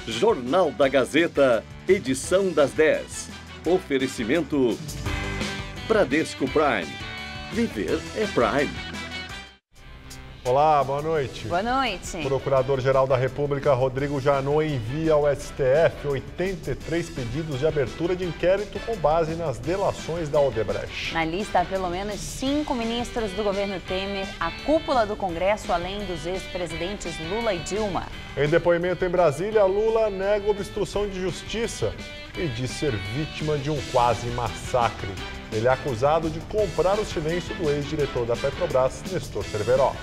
Jornal da Gazeta, edição das 10. Oferecimento Bradesco Prime. Viver é Prime. Olá, boa noite. Boa noite. Procurador-Geral da República, Rodrigo Janot, envia ao STF 83 pedidos de abertura de inquérito com base nas delações da Odebrecht. Na lista, há pelo menos 5 ministros do governo Temer, a cúpula do Congresso, além dos ex-presidentes Lula e Dilma. Em depoimento em Brasília, Lula nega obstrução de justiça e diz ser vítima de um quase massacre. Ele é acusado de comprar o silêncio do ex-diretor da Petrobras, Nestor Cerveró.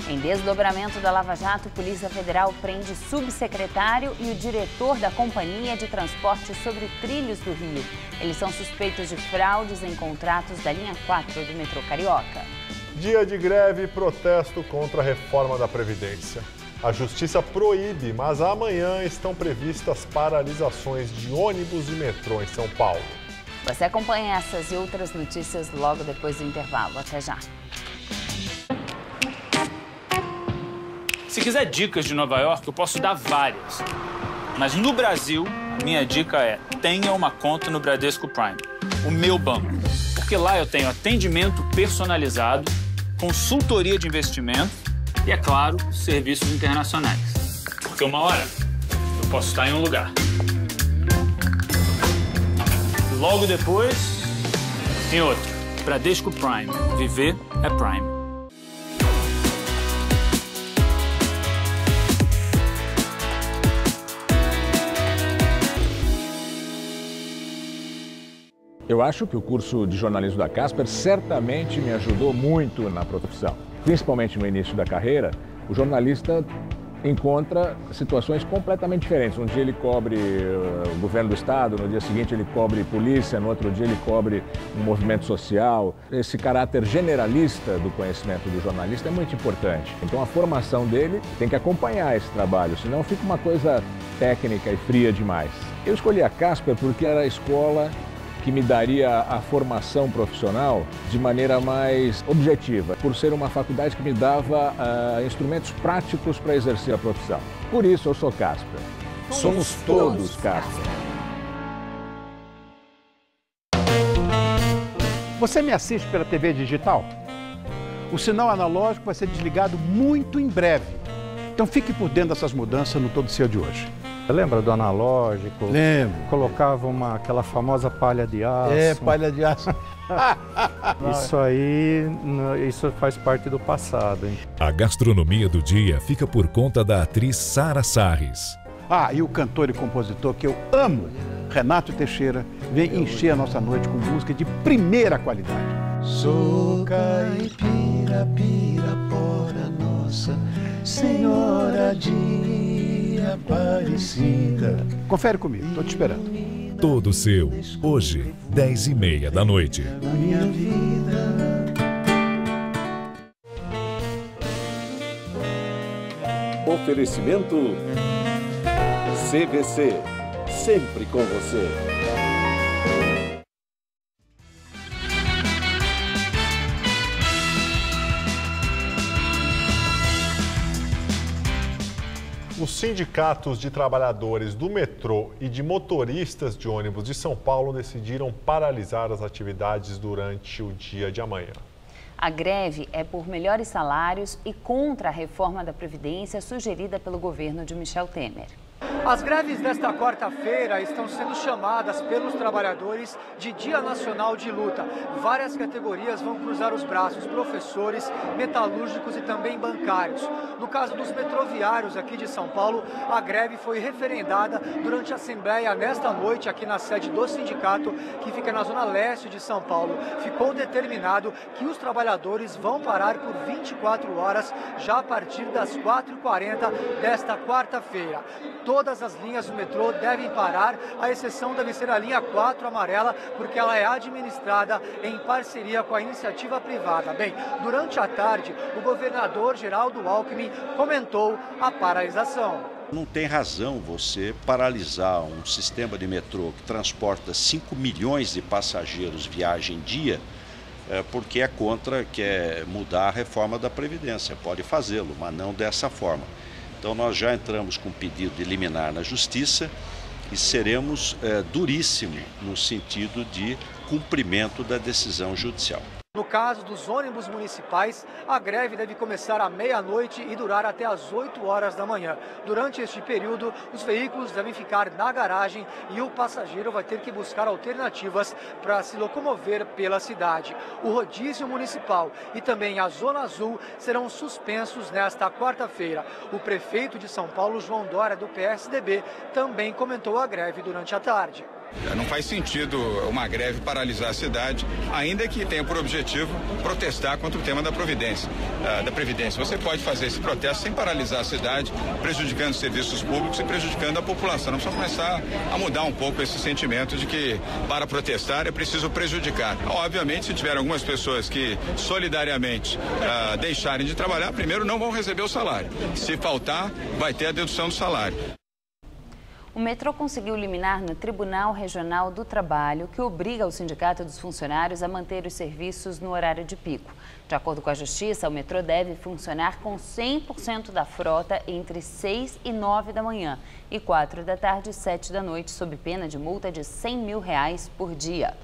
Em desdobramento da Lava Jato, Polícia Federal prende subsecretário e o diretor da Companhia de Transporte sobre Trilhos do Rio. Eles são suspeitos de fraudes em contratos da linha 4 do metrô Carioca. Dia de greve e protesto contra a reforma da Previdência. A Justiça proíbe, mas amanhã estão previstas paralisações de ônibus e metrô em São Paulo. Você acompanha essas e outras notícias logo depois do intervalo. Até já. Se quiser dicas de Nova York, eu posso dar várias. Mas no Brasil, a minha dica é: tenha uma conta no Bradesco Prime, o meu banco. Porque lá eu tenho atendimento personalizado, consultoria de investimento e, é claro, serviços internacionais. Porque uma hora eu posso estar em um lugar. Logo depois, em outro. Bradesco Prime. Viver é Prime. Eu acho que o curso de jornalismo da Casper certamente me ajudou muito na profissão. Principalmente no início da carreira, o jornalista encontra situações completamente diferentes. Um dia ele cobre o governo do estado, no dia seguinte ele cobre polícia, no outro dia ele cobre um movimento social. Esse caráter generalista do conhecimento do jornalista é muito importante. Então a formação dele tem que acompanhar esse trabalho, senão fica uma coisa técnica e fria demais. Eu escolhi a Casper porque era a escola que me daria a formação profissional de maneira mais objetiva, por ser uma faculdade que me dava instrumentos práticos para exercer a profissão. Por isso eu sou Casper. Somos todos Casper. Você me assiste pela TV digital? O sinal analógico vai ser desligado muito em breve. Então fique por dentro dessas mudanças no Todo Seu de hoje. Lembra do analógico? Lembro. Colocava aquela famosa palha de aço. É, palha de aço. Isso faz parte do passado, hein? A gastronomia do dia fica por conta da atriz Sara Sarris. Ah, e o cantor e compositor que eu amo, Renato Teixeira, vem encher a nossa noite com música de primeira qualidade. Sou caipira, pirapora, Nossa Senhora de Aparecida. Confere comigo, tô te esperando. Todo seu, hoje, 10h30 da noite. Na minha vida. Oferecimento CVC, sempre com você. Os sindicatos de trabalhadores do metrô e de motoristas de ônibus de São Paulo decidiram paralisar as atividades durante o dia de amanhã. A greve é por melhores salários e contra a reforma da Previdência sugerida pelo governo de Michel Temer. As greves desta quarta-feira estão sendo chamadas pelos trabalhadores de Dia Nacional de Luta. Várias categorias vão cruzar os braços, professores, metalúrgicos e também bancários. No caso dos metroviários aqui de São Paulo, a greve foi referendada durante a assembleia nesta noite aqui na sede do sindicato, que fica na zona leste de São Paulo. Ficou determinado que os trabalhadores vão parar por 24 horas já a partir das 4h40 desta quarta-feira. Todas as linhas do metrô devem parar, a exceção deve ser a linha 4 amarela, porque ela é administrada em parceria com a iniciativa privada. Bem, durante a tarde, o governador Geraldo Alckmin comentou a paralisação. Não tem razão você paralisar um sistema de metrô que transporta 5 milhões de passageiros viagem dia, porque quer mudar a reforma da Previdência. Pode fazê-lo, mas não dessa forma. Então nós já entramos com pedido de liminar na Justiça e seremos duríssimos no sentido de cumprimento da decisão judicial. No caso dos ônibus municipais, a greve deve começar à meia-noite e durar até às 8 horas da manhã. Durante este período, os veículos devem ficar na garagem e o passageiro vai ter que buscar alternativas para se locomover pela cidade. O rodízio municipal e também a Zona Azul serão suspensos nesta quarta-feira. O prefeito de São Paulo, João Dória, do PSDB, também comentou a greve durante a tarde. Não faz sentido uma greve paralisar a cidade, ainda que tenha por objetivo protestar contra o tema da Previdência. Você pode fazer esse protesto sem paralisar a cidade, prejudicando os serviços públicos e prejudicando a população. Nós precisamos começar a mudar um pouco esse sentimento de que para protestar é preciso prejudicar. Obviamente, se tiver algumas pessoas que solidariamente deixarem de trabalhar, primeiro não vão receber o salário. Se faltar, vai ter a dedução do salário. O metrô conseguiu liminar no Tribunal Regional do Trabalho, que obriga o Sindicato dos Funcionários a manter os serviços no horário de pico. De acordo com a Justiça, o metrô deve funcionar com 100% da frota entre 6 e 9 da manhã e 4 da tarde e 7 da noite, sob pena de multa de R$100 mil por dia.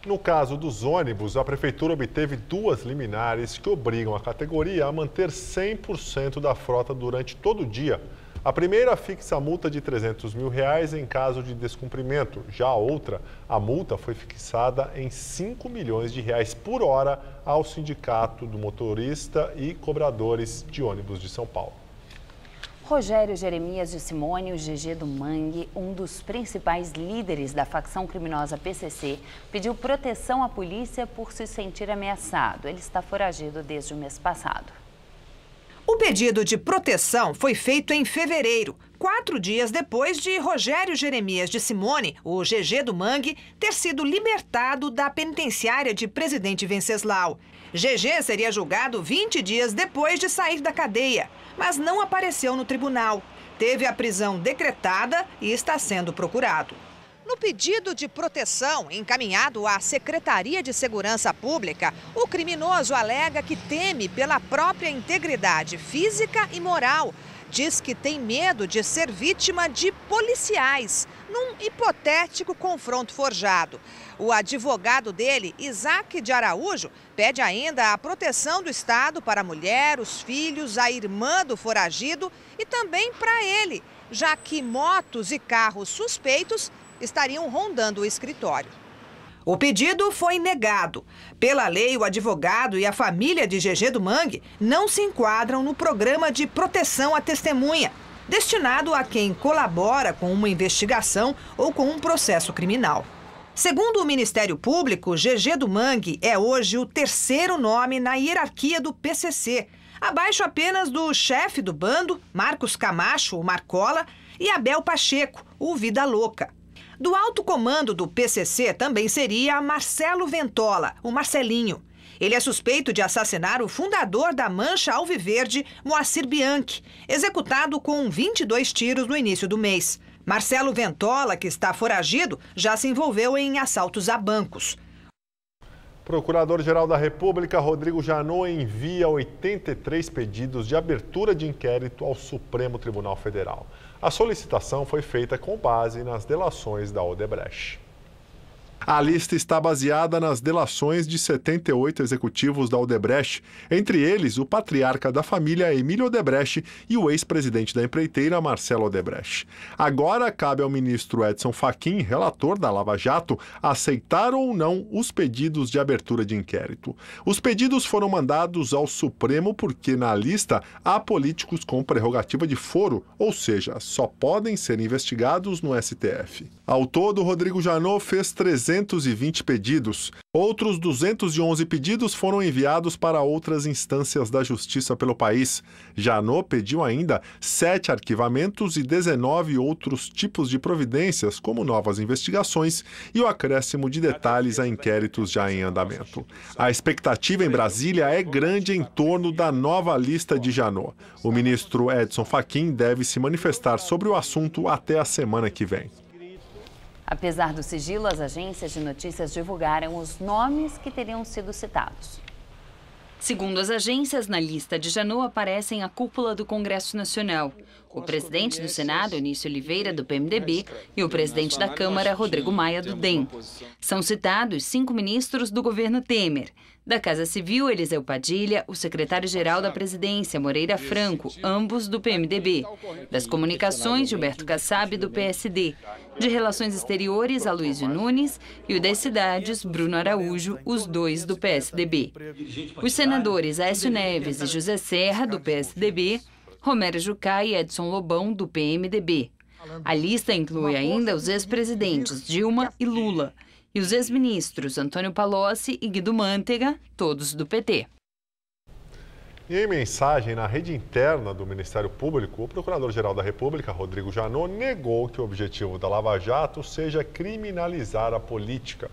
No caso dos ônibus, a Prefeitura obteve 2 liminares que obrigam a categoria a manter 100% da frota durante todo o dia. A primeira fixa a multa de R$300 mil em caso de descumprimento. Já a outra, a multa foi fixada em R$5 milhões por hora ao Sindicato do Motorista e Cobradores de Ônibus de São Paulo. Rogério Jeremias de Simone, o GG do Mangue, um dos principais líderes da facção criminosa PCC, pediu proteção à polícia por se sentir ameaçado. Ele está foragido desde o mês passado. O pedido de proteção foi feito em fevereiro, 4 dias depois de Rogério Jeremias de Simone, o GG do Mangue, ter sido libertado da penitenciária de Presidente Venceslau. GG seria julgado 20 dias depois de sair da cadeia, mas não apareceu no tribunal. Teve a prisão decretada e está sendo procurado. No pedido de proteção encaminhado à Secretaria de Segurança Pública, o criminoso alega que teme pela própria integridade física e moral. Diz que tem medo de ser vítima de policiais, num hipotético confronto forjado. O advogado dele, Isaac de Araújo, pede ainda a proteção do Estado para a mulher, os filhos, a irmã do foragido e também para ele, já que motos e carros suspeitos estariam rondando o escritório. O pedido foi negado. Pela lei, o advogado e a família de GG do Mangue não se enquadram no programa de proteção à testemunha, destinado a quem colabora com uma investigação ou com um processo criminal. Segundo o Ministério Público, GG do Mangue é hoje o 3º nome na hierarquia do PCC, abaixo apenas do chefe do bando, Marcos Camacho, o Marcola, e Abel Pacheco, o Vida Louca. Do alto comando do PCC também seria Marcelo Ventola, o Marcelinho. Ele é suspeito de assassinar o fundador da Mancha Alviverde, Moacir Bianchi, executado com 22 tiros no início do mês. Marcelo Ventola, que está foragido, já se envolveu em assaltos a bancos. Procurador-Geral da República, Rodrigo Janot, envia 83 pedidos de abertura de inquérito ao Supremo Tribunal Federal. A solicitação foi feita com base nas delações da Odebrecht. A lista está baseada nas delações de 78 executivos da Odebrecht, entre eles o patriarca da família Emílio Odebrecht e o ex-presidente da empreiteira Marcelo Odebrecht. Agora cabe ao ministro Edson Fachin, relator da Lava Jato, aceitar ou não os pedidos de abertura de inquérito. Os pedidos foram mandados ao Supremo porque na lista há políticos com prerrogativa de foro, ou seja, só podem ser investigados no STF. Ao todo, Rodrigo Janot fez 320 pedidos. Outros 211 pedidos foram enviados para outras instâncias da Justiça pelo país. Janot pediu ainda 7 arquivamentos e 19 outros tipos de providências, como novas investigações e o acréscimo de detalhes a inquéritos já em andamento. A expectativa em Brasília é grande em torno da nova lista de Janot. O ministro Edson Fachin deve se manifestar sobre o assunto até a semana que vem. Apesar do sigilo, as agências de notícias divulgaram os nomes que teriam sido citados. Segundo as agências, na lista de Janot aparecem a cúpula do Congresso Nacional, o presidente do Senado, Eunício Oliveira, do PMDB, e o presidente da Câmara, Rodrigo Maia, do DEM. São citados 5 ministros do governo Temer. Da Casa Civil, Eliseu Padilha, o secretário-geral da Presidência, Moreira Franco, ambos do PMDB. Das Comunicações, Gilberto Kassab, do PSD. De Relações Exteriores, Aloysio Nunes. E o das Cidades, Bruno Araújo, os 2 do PSDB. Os senadores Aécio Neves e José Serra, do PSDB. Romero Jucá e Edson Lobão, do PMDB. A lista inclui ainda os ex-presidentes Dilma e Lula. E os ex-ministros Antônio Palocci e Guido Mantega, todos do PT. E em mensagem na rede interna do Ministério Público, o Procurador-Geral da República, Rodrigo Janot, negou que o objetivo da Lava Jato seja criminalizar a política.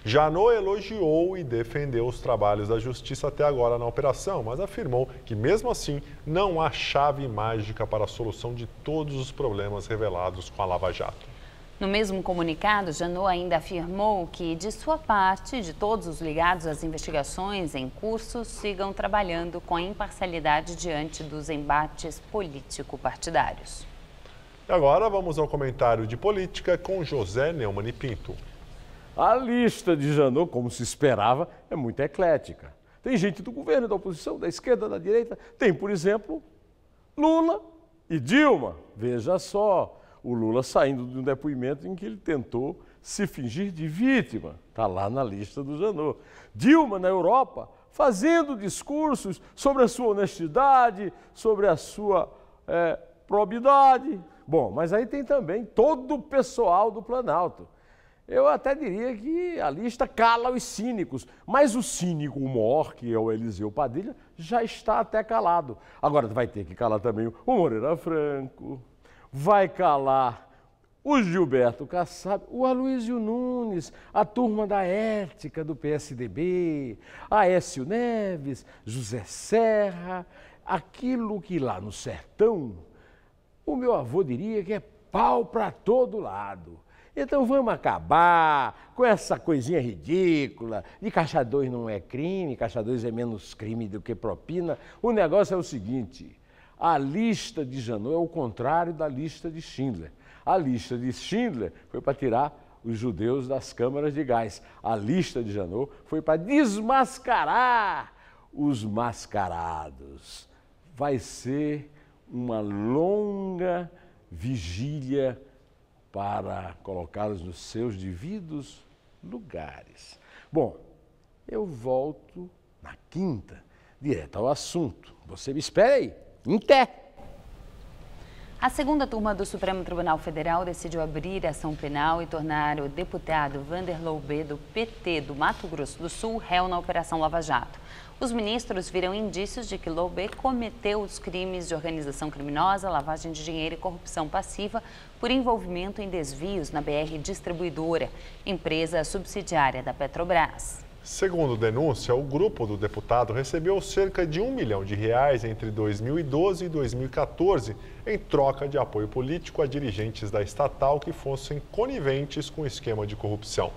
Janot elogiou e defendeu os trabalhos da Justiça até agora na operação, mas afirmou que, mesmo assim, não há chave mágica para a solução de todos os problemas revelados com a Lava Jato. No mesmo comunicado, Janot ainda afirmou que, de sua parte, de todos os ligados às investigações em curso, sigam trabalhando com imparcialidade diante dos embates político-partidários. E agora vamos ao comentário de política com José Neumann e Pinto. A lista de Janot, como se esperava, é muito eclética. Tem gente do governo, da oposição, da esquerda, da direita. Tem, por exemplo, Lula e Dilma. Veja só. O Lula saindo de um depoimento em que ele tentou se fingir de vítima. Está lá na lista do Janot. Dilma, na Europa, fazendo discursos sobre a sua honestidade, sobre a sua probidade. Bom, mas aí tem também todo o pessoal do Planalto. Eu até diria que a lista cala os cínicos, mas o cínico maior, que é o Eliseu Padilha, já está até calado. Agora vai ter que calar também o Moreira Franco, vai calar o Gilberto Kassab, o Aloysio Nunes, a turma da ética do PSDB, Aécio Neves, José Serra, aquilo que lá no sertão, o meu avô diria que é pau para todo lado. Então vamos acabar com essa coisinha ridícula de Caixa 2 não é crime, Caixa 2 é menos crime do que propina. O negócio é o seguinte, a lista de Janot é o contrário da lista de Schindler. A lista de Schindler foi para tirar os judeus das câmaras de gás. A lista de Janot foi para desmascarar os mascarados. Vai ser uma longa vigília para colocá-los nos seus devidos lugares. Bom, eu volto na quinta, direto ao assunto. Você me espera aí, em pé. A segunda turma do Supremo Tribunal Federal decidiu abrir ação penal e tornar o deputado Vander Loubet, do PT do Mato Grosso do Sul, réu na Operação Lava Jato. Os ministros viram indícios de que Loubet cometeu os crimes de organização criminosa, lavagem de dinheiro e corrupção passiva por envolvimento em desvios na BR Distribuidora, empresa subsidiária da Petrobras. Segundo denúncia, o grupo do deputado recebeu cerca de R$1 milhão entre 2012 e 2014 em troca de apoio político a dirigentes da estatal que fossem coniventes com o esquema de corrupção.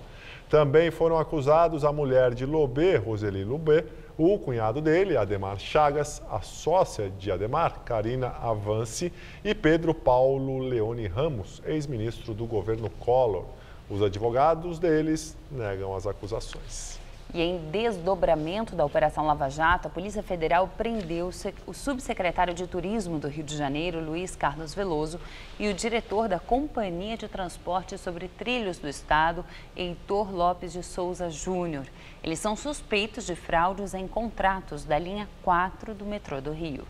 Também foram acusados a mulher de Loubet, Roseli Loubet, o cunhado dele, Ademar Chagas, a sócia de Ademar, Karina Avance, e Pedro Paulo Leone Ramos, ex-ministro do governo Collor. Os advogados deles negam as acusações. E em desdobramento da Operação Lava Jato, a Polícia Federal prendeu o subsecretário de Turismo do Rio de Janeiro, Luiz Carlos Veloso, e o diretor da Companhia de Transporte sobre Trilhos do Estado, Heitor Lopes de Souza Júnior. Eles são suspeitos de fraudes em contratos da linha 4 do metrô do Rio.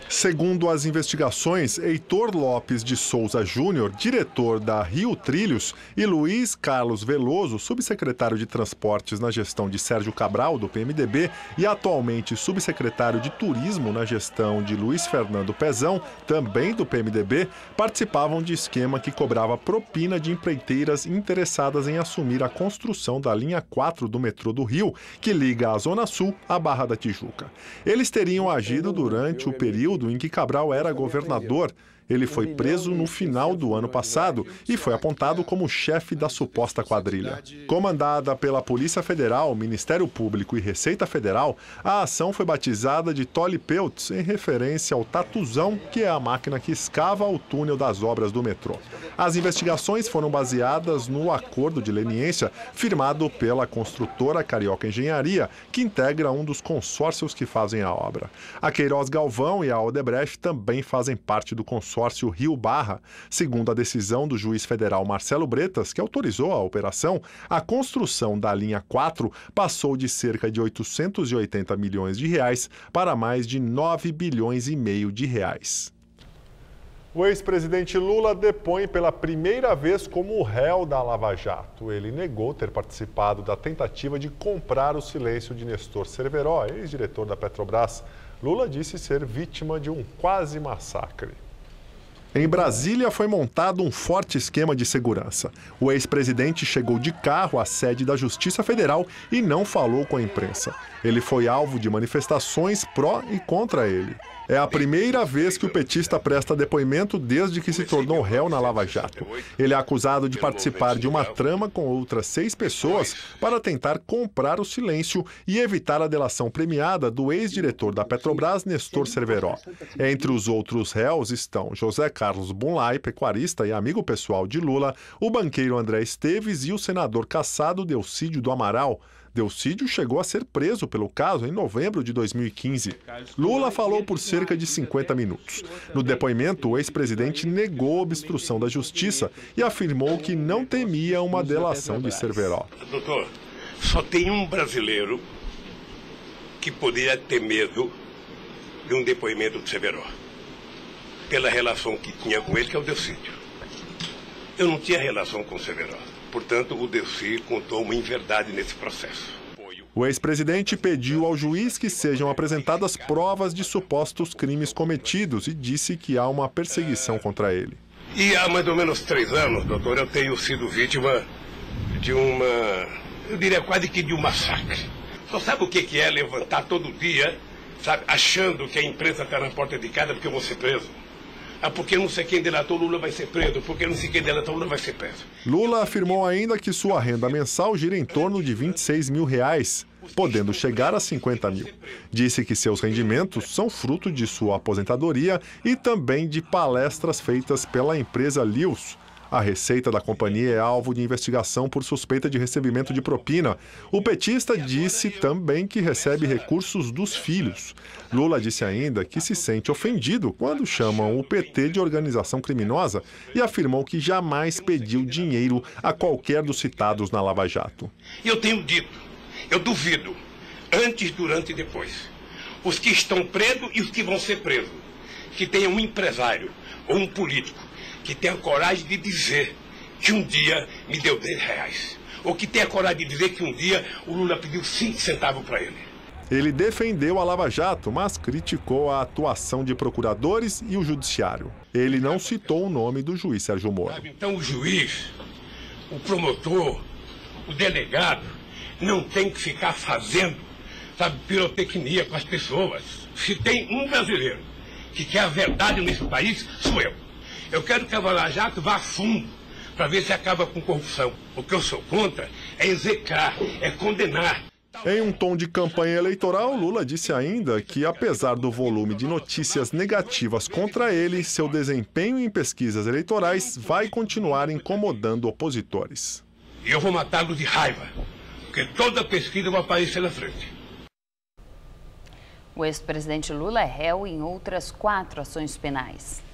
Segundo as investigações, Heitor Lopes de Souza Júnior, diretor da Rio Trilhos, e Luiz Carlos Veloso, subsecretário de Transportes na gestão de Sérgio Cabral, do PMDB, e atualmente subsecretário de Turismo na gestão de Luiz Fernando Pezão, também do PMDB, participavam de esquema que cobrava propina de empreiteiras interessadas em assumir a construção da linha 4 do metrô do Rio, que liga a Zona Sul à Barra da Tijuca. Eles teriam agido durante o período em que Cabral era governador Ele foi preso no final do ano passado e foi apontado como chefe da suposta quadrilha. Comandada pela Polícia Federal, Ministério Público e Receita Federal, a ação foi batizada de Tollypelts, em referência ao tatuzão, que é a máquina que escava o túnel das obras do metrô. As investigações foram baseadas no acordo de leniência firmado pela construtora Carioca Engenharia, que integra um dos consórcios que fazem a obra. A Queiroz Galvão e a Odebrecht também fazem parte do consórcio Rio Barra. Segundo a decisão do juiz federal Marcelo Bretas, que autorizou a operação, a construção da linha 4 passou de cerca de 880 milhões de reais para mais de 9 bilhões e meio de reais. O ex-presidente Lula depõe pela primeira vez como réu da Lava Jato. Ele negou ter participado da tentativa de comprar o silêncio de Nestor Cerveró, ex-diretor da Petrobras. Lula disse ser vítima de um quase massacre. Em Brasília foi montado um forte esquema de segurança. O ex-presidente chegou de carro à sede da Justiça Federal e não falou com a imprensa. Ele foi alvo de manifestações pró e contra ele. É a primeira vez que o petista presta depoimento desde que se tornou réu na Lava Jato. Ele é acusado de participar de uma trama com outras 6 pessoas para tentar comprar o silêncio e evitar a delação premiada do ex-diretor da Petrobras, Nestor Cerveró. Entre os outros réus estão José Carlos Bunlai, pecuarista e amigo pessoal de Lula, o banqueiro André Esteves e o senador cassado Delcídio do Amaral. Delcídio chegou a ser preso pelo caso em novembro de 2015. Lula falou por cerca de 50 minutos. No depoimento, o ex-presidente negou a obstrução da justiça e afirmou que não temia uma delação de Cerveró. Doutor, só tem um brasileiro que poderia ter medo de um depoimento de Cerveró, pela relação que tinha com ele, que é o Delcídio. Eu não tinha relação com o Cerveró. Portanto, o Delcy contou uma inverdade nesse processo. O ex-presidente pediu ao juiz que sejam apresentadas provas de supostos crimes cometidos e disse que há uma perseguição contra ele. E há mais ou menos 3 anos, doutor, eu tenho sido vítima de eu diria quase que de um massacre. Só sabe o que é levantar todo dia, sabe, achando que a imprensa está na porta de casa porque eu vou ser preso? Porque não sei quem delatou Lula vai ser preso, porque não sei quem delatou Lula vai ser preso. Lula afirmou ainda que sua renda mensal gira em torno de R$26 mil, podendo chegar a 50 mil. Disse que seus rendimentos são fruto de sua aposentadoria e também de palestras feitas pela empresa Lius. A receita da companhia é alvo de investigação por suspeita de recebimento de propina. O petista disse também que recebe recursos dos filhos. Lula disse ainda que se sente ofendido quando chamam o PT de organização criminosa e afirmou que jamais pediu dinheiro a qualquer dos citados na Lava Jato. Eu tenho dito, eu duvido, antes, durante e depois, os que estão presos e os que vão ser presos, que tenham um empresário ou um político que tenha coragem de dizer que um dia me deu R$10, ou que tenha coragem de dizer que um dia o Lula pediu 5 centavos para ele. Ele defendeu a Lava Jato, mas criticou a atuação de procuradores e o judiciário. Ele não citou o nome do juiz Sérgio Moro. Então o juiz, o promotor, o delegado, não tem que ficar fazendo, sabe, pirotecnia com as pessoas. Se tem um brasileiro que quer a verdade nesse país, sou eu. Eu quero que a Lava Jato vá a fundo para ver se acaba com corrupção. O que eu sou contra é execrar, é condenar. Em um tom de campanha eleitoral, Lula disse ainda que, apesar do volume de notícias negativas contra ele, seu desempenho em pesquisas eleitorais vai continuar incomodando opositores. E eu vou matá-lo de raiva, porque toda pesquisa vai aparecer na frente. O ex-presidente Lula é réu em outras 4 ações penais.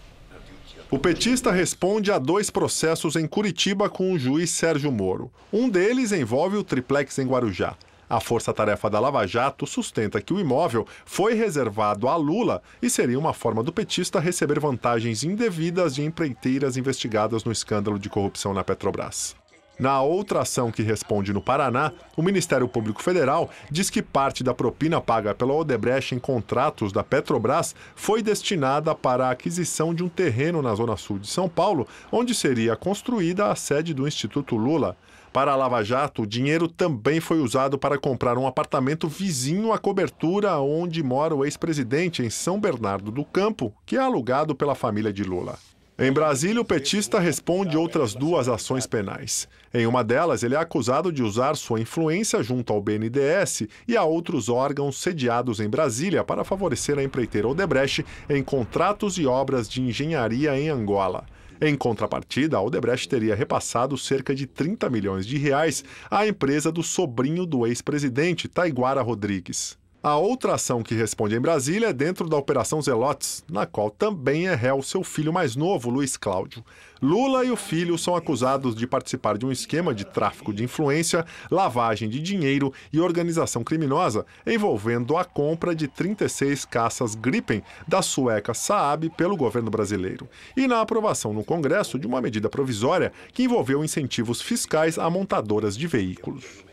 O petista responde a 2 processos em Curitiba com o juiz Sérgio Moro. Um deles envolve o triplex em Guarujá. A força-tarefa da Lava Jato sustenta que o imóvel foi reservado a Lula e seria uma forma do petista receber vantagens indevidas de empreiteiras investigadas no escândalo de corrupção na Petrobras. Na outra ação que responde no Paraná, o Ministério Público Federal diz que parte da propina paga pela Odebrecht em contratos da Petrobras foi destinada para a aquisição de um terreno na Zona Sul de São Paulo, onde seria construída a sede do Instituto Lula. Para a Lava Jato, o dinheiro também foi usado para comprar um apartamento vizinho à cobertura onde mora o ex-presidente, em São Bernardo do Campo, que é alugado pela família de Lula. Em Brasília, o petista responde outras 2 ações penais. Em uma delas, ele é acusado de usar sua influência junto ao BNDES e a outros órgãos sediados em Brasília para favorecer a empreiteira Odebrecht em contratos e obras de engenharia em Angola. Em contrapartida, a Odebrecht teria repassado cerca de 30 milhões de reais à empresa do sobrinho do ex-presidente, Taiguara Rodrigues. A outra ação que responde em Brasília é dentro da Operação Zelotes, na qual também é réu seu filho mais novo, Luiz Cláudio. Lula e o filho são acusados de participar de um esquema de tráfico de influência, lavagem de dinheiro e organização criminosa, envolvendo a compra de 36 caças Gripen da sueca Saab pelo governo brasileiro, e na aprovação no Congresso de uma medida provisória que envolveu incentivos fiscais a montadoras de veículos.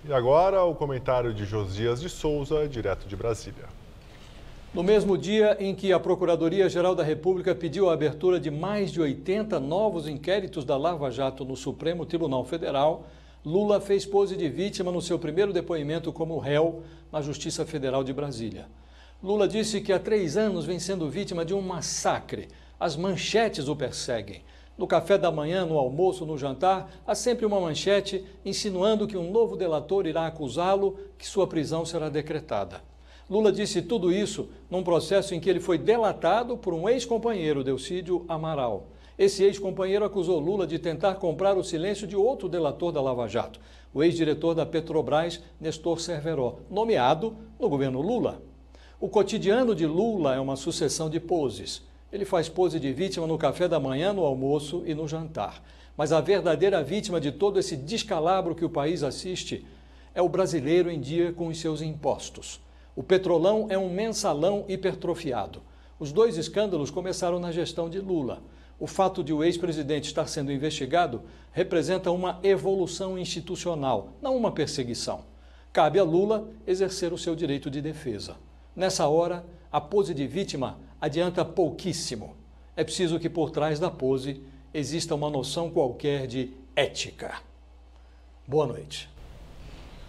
E agora o comentário de Josias de Souza, direto de Brasília. No mesmo dia em que a Procuradoria-Geral da República pediu a abertura de mais de 80 novos inquéritos da Lava Jato no Supremo Tribunal Federal, Lula fez pose de vítima no seu primeiro depoimento como réu na Justiça Federal de Brasília. Lula disse que há 3 anos vem sendo vítima de um massacre. As manchetes o perseguem. No café da manhã, no almoço, no jantar, há sempre uma manchete insinuando que um novo delator irá acusá-lo, que sua prisão será decretada. Lula disse tudo isso num processo em que ele foi delatado por um ex-companheiro, Delcídio Amaral. Esse ex-companheiro acusou Lula de tentar comprar o silêncio de outro delator da Lava Jato, o ex-diretor da Petrobras, Nestor Cerveró, nomeado no governo Lula. O cotidiano de Lula é uma sucessão de poses. Ele faz pose de vítima no café da manhã, no almoço e no jantar. Mas a verdadeira vítima de todo esse descalabro que o país assiste é o brasileiro em dia com os seus impostos. O Petrolão é um mensalão hipertrofiado. Os 2 escândalos começaram na gestão de Lula. O fato de o ex-presidente estar sendo investigado representa uma evolução institucional, não uma perseguição. Cabe a Lula exercer o seu direito de defesa. Nessa hora, a pose de vítima adianta pouquíssimo. É preciso que por trás da pose exista uma noção qualquer de ética. Boa noite.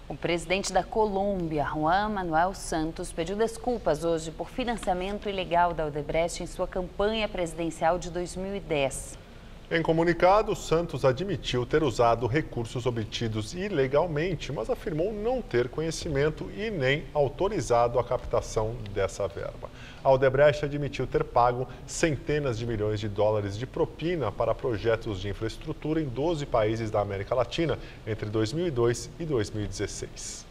O presidente da Colômbia, Juan Manuel Santos, pediu desculpas hoje por financiamento ilegal da Odebrecht em sua campanha presidencial de 2010. Em comunicado, Santos admitiu ter usado recursos obtidos ilegalmente, mas afirmou não ter conhecimento e nem autorizado a captação dessa verba. A Odebrecht admitiu ter pago centenas de milhões de dólares de propina para projetos de infraestrutura em 12 países da América Latina entre 2002 e 2016.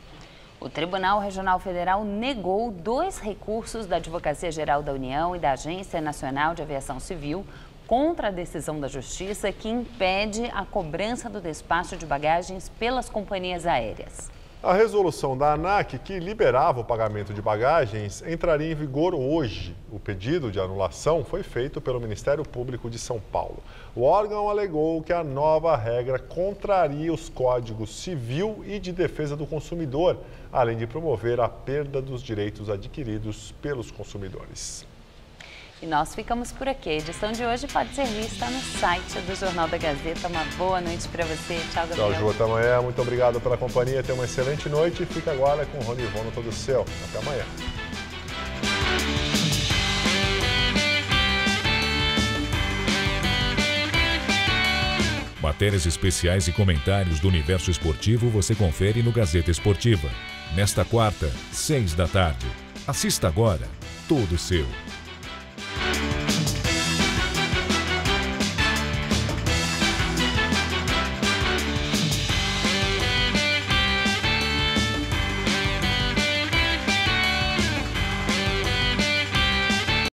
O Tribunal Regional Federal negou 2 recursos da Advocacia Geral da União e da Agência Nacional de Aviação Civil contra a decisão da Justiça que impede a cobrança do despacho de bagagens pelas companhias aéreas. A resolução da ANAC, que liberava o pagamento de bagagens, entraria em vigor hoje. O pedido de anulação foi feito pelo Ministério Público de São Paulo. O órgão alegou que a nova regra contraria os códigos civil e de defesa do consumidor, além de promover a perda dos direitos adquiridos pelos consumidores. E nós ficamos por aqui. A edição de hoje pode ser vista no site do Jornal da Gazeta. Uma boa noite para você. Tchau, Gabriel. Tchau, Ju. Até amanhã. Muito obrigado pela companhia. Tenha uma excelente noite. Fica agora com o Rony Ivon no Todo Seu. Até amanhã. Matérias especiais e comentários do universo esportivo você confere no Gazeta Esportiva. Nesta quarta, 6 da tarde. Assista agora Todo Seu.